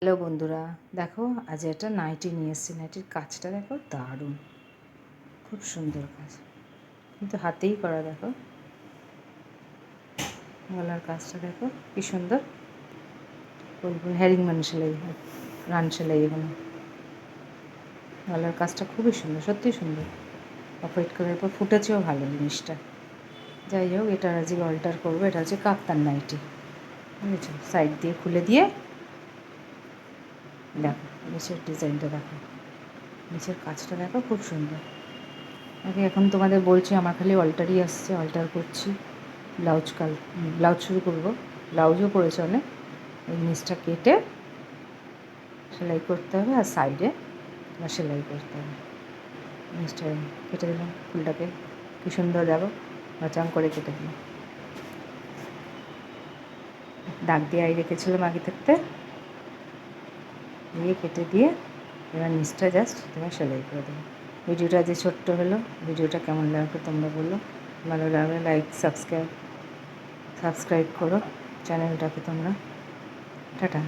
Hello বন্ধুরা, দেখো আজ একটা নাইটি নিয়ে এসেছি। নাইটির কাজটা দেখো, দারুণ, খুব সুন্দর কাজ, কিন্তু হাতেই করা। দেখো গলার কাজটা দেখো কি সুন্দর, বলবো হ্যারিংম্যান সেলাই, রান সেলাই। এগুলো গলার কাজটা খুবই সুন্দর, সত্যিই সুন্দর। অপারেট করার পর ফুটেছেও ভালো জিনিসটা। যাই হোক, এটা আজকে অল্টার করবো। এটা হচ্ছে কাপ্তান নাইটি, বুঝেছো? সাইড দিয়ে খুলে দিয়ে দেখো নিচের ডিজাইনটা, দেখো নিচের কাজটা দেখো, খুব সুন্দর। এখন তোমাদের বলছি, আমার খালি অল্টারই আসছে, অল্টার করছি। ব্লাউজ শুরু করবো। ব্লাউজও করেছে অনেক। এই নিচটা কেটে সেলাই করতে হবে, আর সাইডে সেলাই করতে হবে। নিচটা কেটে দিলাম, ফুলটাকে কি সুন্দর দেখো, মাচাং করে কেটে দিলাম। দাগ দিয়ে রেখেছিলাম আগে থাকতে, দিয়ে কেটে দিয়ে এবার নিচটা জাস্ট তোমার সেলাই করে দেবো। ভিডিওটা যে ছোট্ট হলো, ভিডিওটা কেমন লাগবে তোমরা বলো। ভালো লাগলে লাইক সাবস্ক্রাইব করো চ্যানেলটাকে তোমরা। টাটা।